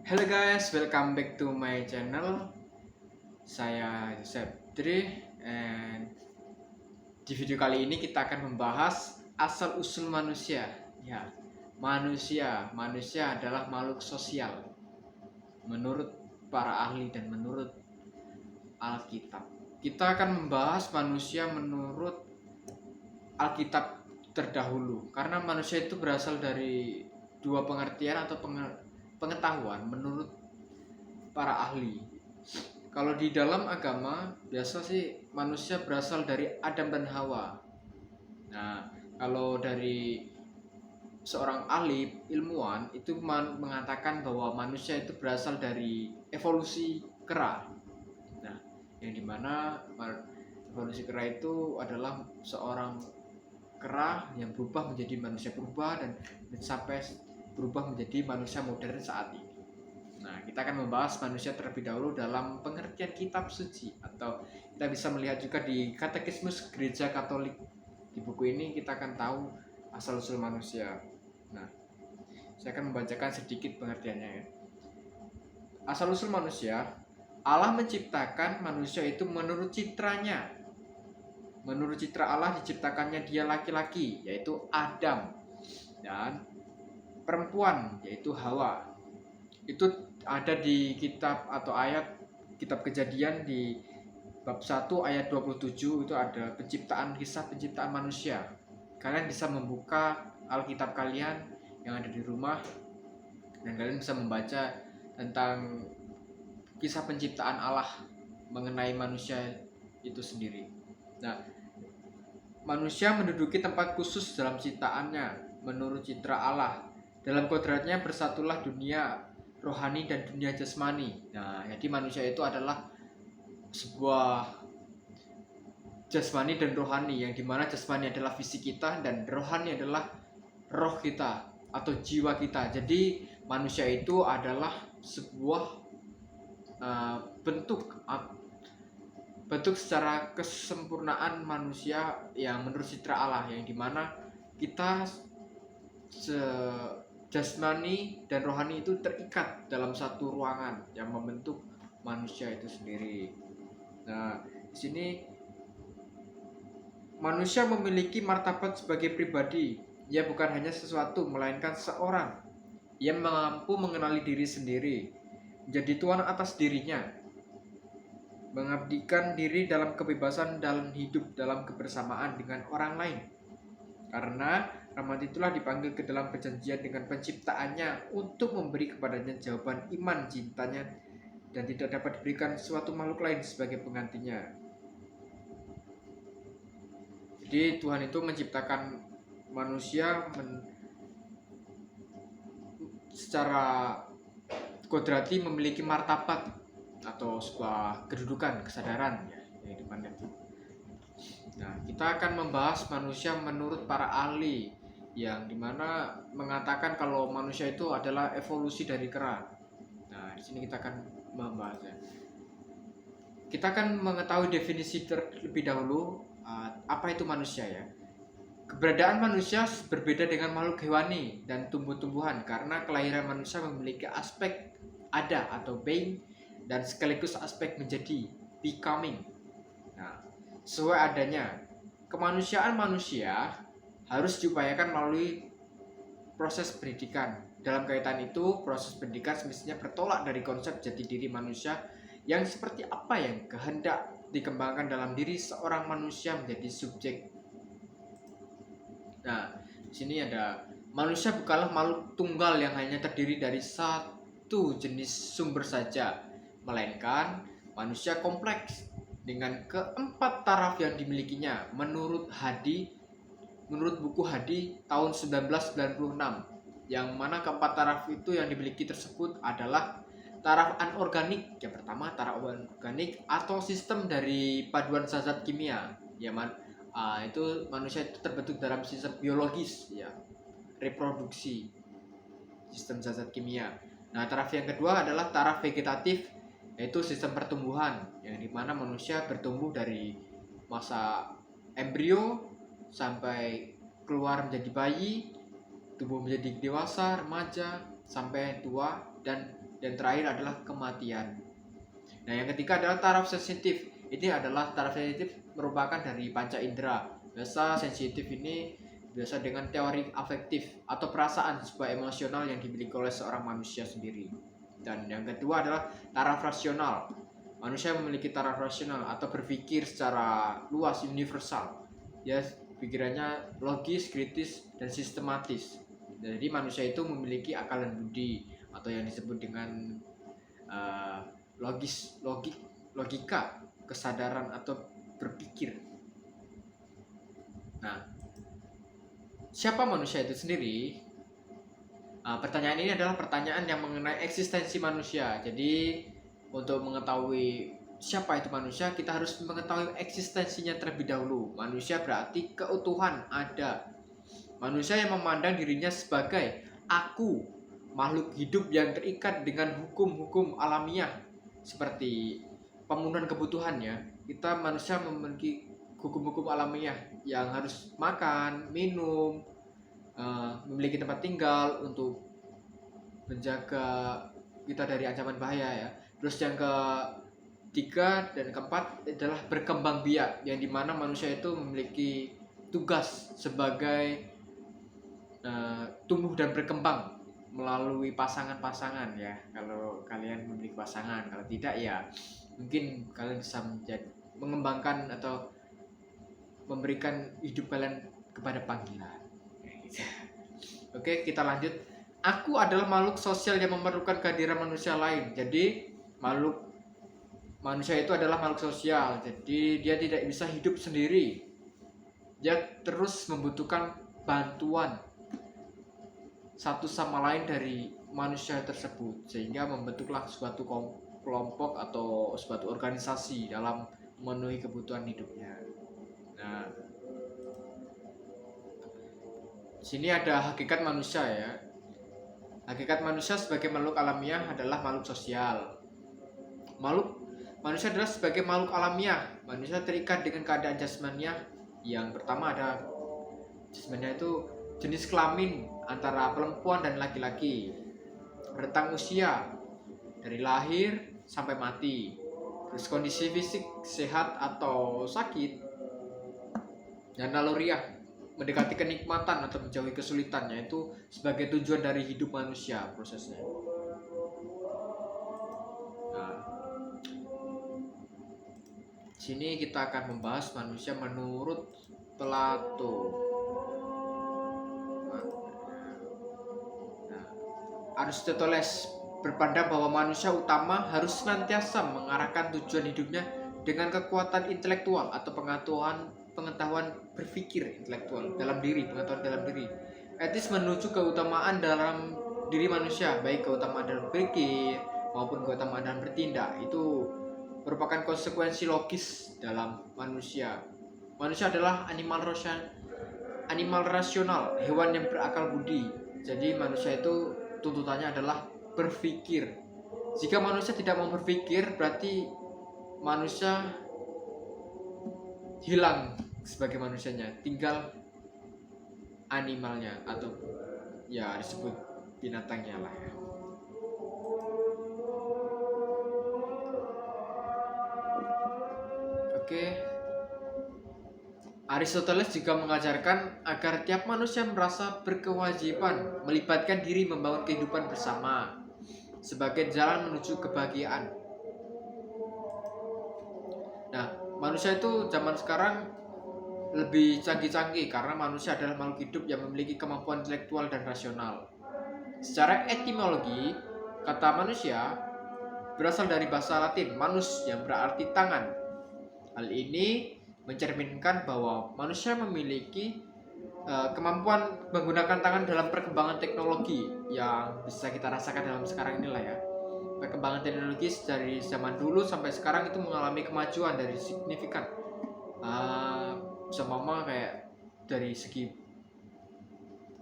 Hello guys, welcome back to my channel. Saya Joseph Dre, and di video kali ini kita akan membahas asal usul manusia. Ya, manusia adalah makhluk sosial menurut para ahli dan menurut Alkitab. Kita akan membahas manusia menurut Alkitab terdahulu karena manusia itu berasal dari dua pengertian atau pengetahuan menurut para ahli. Kalau di dalam agama biasa sih manusia berasal dari Adam dan Hawa. Nah, kalau dari seorang ahli ilmuwan itu mengatakan bahwa manusia itu berasal dari evolusi kera. Nah, yang dimana evolusi kera itu adalah seorang kera yang berubah menjadi manusia purba dan sampai berubah menjadi manusia modern saat ini. Nah, kita akan membahas manusia terlebih dahulu dalam pengertian kitab suci, atau kita bisa melihat juga di Katekismus Gereja Katolik. Di buku ini kita akan tahu asal-usul manusia. Nah, saya akan membacakan sedikit pengertiannya ya. Asal-usul manusia, Allah menciptakan manusia itu menurut citranya. Menurut citra Allah diciptakannya dia laki-laki, yaitu Adam, dan perempuan, yaitu Hawa. Itu ada di kitab atau ayat kitab Kejadian di bab 1 ayat 27. Itu ada kisah penciptaan manusia. Kalian bisa membuka Alkitab kalian yang ada di rumah dan kalian bisa membaca tentang kisah penciptaan Allah mengenai manusia itu sendiri. Nah, manusia menduduki tempat khusus dalam ciptaannya menurut citra Allah. Dalam kodratnya bersatulah dunia rohani dan dunia jasmani. Nah, jadi manusia itu adalah sebuah jasmani dan rohani, yang dimana jasmani adalah fisik kita dan rohani adalah roh kita atau jiwa kita. Jadi manusia itu adalah sebuah bentuk secara kesempurnaan manusia yang menurut citra Allah, yang dimana kita jasmani dan rohani itu terikat dalam satu ruangan yang membentuk manusia itu sendiri. Nah, di sini manusia memiliki martabat sebagai pribadi. Ia bukan hanya sesuatu, melainkan seorang. Ia mampu mengenali diri sendiri, menjadi tuan atas dirinya, mengabdikan diri dalam kebebasan dalam hidup dalam kebersamaan dengan orang lain. Karena rahmat itulah dipanggil ke dalam perjanjian dengan penciptaannya untuk memberi kepadanya jawaban iman cintanya, dan tidak dapat diberikan suatu makhluk lain sebagai penggantinya. Jadi Tuhan itu menciptakan manusia secara kodrati memiliki martabat atau sebuah kedudukan, kesadaran ya, yang dimana itu. Nah, kita akan membahas manusia menurut para ahli, yang dimana mengatakan kalau manusia itu adalah evolusi dari kera. Nah, di sini kita akan membahasnya. Kita akan mengetahui definisi terlebih dahulu, apa itu manusia ya. Keberadaan manusia berbeda dengan makhluk hewani dan tumbuh-tumbuhan karena kelahiran manusia memiliki aspek ada atau being dan sekaligus aspek menjadi becoming. Nah, sesuai adanya, kemanusiaan manusia harus diupayakan melalui proses pendidikan. Dalam kaitan itu, proses pendidikan semestinya bertolak dari konsep jati diri manusia yang seperti apa yang kehendak dikembangkan dalam diri seorang manusia menjadi subjek. Nah, di sini ada manusia bukanlah makhluk tunggal yang hanya terdiri dari satu jenis sumber saja, melainkan manusia kompleks dengan keempat taraf yang dimilikinya menurut buku Hadi tahun 1996, yang mana keempat taraf itu yang dimiliki tersebut adalah taraf anorganik. Yang pertama, taraf anorganik atau sistem dari paduan zat kimia, ya itu manusia itu terbentuk dalam sistem biologis ya, reproduksi, sistem zat kimia. Nah, taraf yang kedua adalah taraf vegetatif, yaitu sistem pertumbuhan, yang dimana manusia bertumbuh dari masa embrio sampai keluar menjadi bayi, tumbuh menjadi dewasa, remaja, sampai tua, dan terakhir adalah kematian. Nah, yang ketiga adalah taraf sensitif. Ini adalah taraf sensitif merupakan dari panca indera. Biasa sensitif ini biasa dengan teori afektif atau perasaan sebuah emosional yang dimiliki oleh seorang manusia sendiri. Dan yang kedua adalah taraf rasional. Manusia memiliki taraf rasional atau berpikir secara luas, universal. Ya, pikirannya logis, kritis, dan sistematis. Jadi manusia itu memiliki akal dan budi, atau yang disebut dengan logika, kesadaran atau berpikir. Nah, siapa manusia itu sendiri? Pertanyaan ini adalah pertanyaan yang mengenai eksistensi manusia. Jadi untuk mengetahui siapa itu manusia, kita harus mengetahui eksistensinya terlebih dahulu. Manusia berarti keutuhan ada. Manusia yang memandang dirinya sebagai aku, makhluk hidup yang terikat dengan hukum-hukum alamiah seperti pemenuhan kebutuhannya. Kita manusia memiliki hukum-hukum alamiah yang harus makan, minum, memiliki tempat tinggal untuk menjaga kita dari ancaman bahaya ya. Terus yang ketiga dan keempat adalah berkembang biak, yang dimana manusia itu memiliki tugas sebagai tumbuh dan berkembang melalui pasangan-pasangan ya. Kalau kalian memiliki pasangan, kalau tidak ya mungkin kalian bisa mengembangkan atau memberikan hidup kalian kepada panggilan. Oke, kita lanjut. Aku adalah makhluk sosial yang memerlukan kehadiran manusia lain. Jadi manusia itu adalah makhluk sosial. Jadi dia tidak bisa hidup sendiri. Dia terus membutuhkan bantuan satu sama lain dari manusia tersebut, sehingga membentuklah suatu kelompok atau suatu organisasi dalam memenuhi kebutuhan hidupnya. Nah, sini ada hakikat manusia ya. Hakikat manusia sebagai makhluk alamiah adalah makhluk sosial. Manusia adalah sebagai makhluk alamiah. Manusia terikat dengan keadaan jasmaniah. Yang pertama ada jasmaniah itu jenis kelamin antara perempuan dan laki-laki, rentang usia dari lahir sampai mati, terus kondisi fisik sehat atau sakit, dan naluriah mendekati kenikmatan atau menjauhi kesulitan, yaitu sebagai tujuan dari hidup manusia prosesnya. Nah, sini kita akan membahas manusia menurut Plato. Aristoteles berpandang bahwa manusia utama harus senantiasa mengarahkan tujuan hidupnya dengan kekuatan intelektual atau pengetahuan berpikir intelektual dalam diri, pengetahuan dalam diri. Etis menuju keutamaan dalam diri manusia, baik keutamaan dalam berpikir maupun keutamaan dalam bertindak. Itu merupakan konsekuensi logis dalam manusia. Manusia adalah animal rasional, hewan yang berakal budi. Jadi manusia itu tuntutannya adalah berpikir. Jika manusia tidak mau berpikir, berarti manusia hilang sebagai manusianya, tinggal animalnya atau ya disebut binatangnya lah ya. Oke. Aristoteles juga mengajarkan agar tiap manusia merasa berkewajiban melibatkan diri membangun kehidupan bersama sebagai jalan menuju kebahagiaan. Nah, manusia itu zaman sekarang lebih canggih-canggih karena manusia adalah makhluk hidup yang memiliki kemampuan intelektual dan rasional. Secara etimologi, kata manusia berasal dari bahasa Latin manus yang berarti tangan. Hal ini mencerminkan bahwa manusia memiliki kemampuan menggunakan tangan dalam perkembangan teknologi yang bisa kita rasakan dalam sekarang inilah ya. Perkembangan teknologi dari zaman dulu sampai sekarang itu mengalami kemajuan dari signifikan. Seumpama kayak dari segi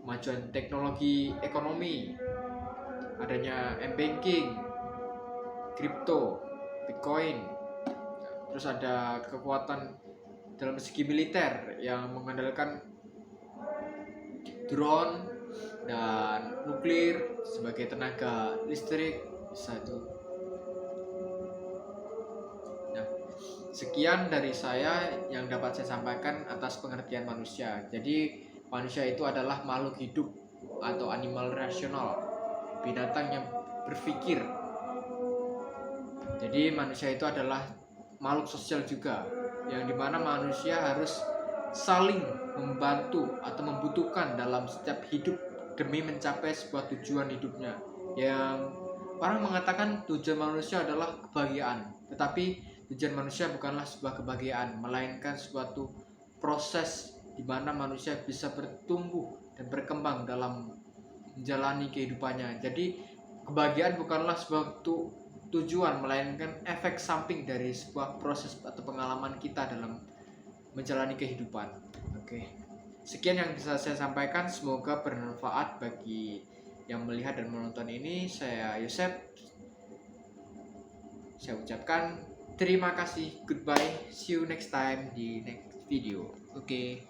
kemajuan teknologi ekonomi, adanya m-banking, kripto, bitcoin, terus ada kekuatan dalam segi militer yang mengandalkan drone dan nuklir sebagai tenaga listrik bisa itu. Nah, sekian dari saya yang dapat saya sampaikan atas pengertian manusia. Jadi manusia itu adalah makhluk hidup atau animal rasional, binatang yang berpikir. Jadi manusia itu adalah makhluk sosial juga, yang dimana manusia harus saling membantu atau membutuhkan dalam setiap hidup demi mencapai sebuah tujuan hidupnya. Yang orang mengatakan tujuan manusia adalah kebahagiaan, tetapi tujuan manusia bukanlah sebuah kebahagiaan, melainkan suatu proses di mana manusia bisa bertumbuh dan berkembang dalam menjalani kehidupannya. Jadi kebahagiaan bukanlah sebuah tujuan, melainkan efek samping dari sebuah proses atau pengalaman kita dalam menjalani kehidupan. Oke, sekian yang bisa saya sampaikan, semoga bermanfaat bagi yang melihat dan menonton ini. Saya Yosep, saya ucapkan terima kasih, goodbye, see you next time di next video. Oke.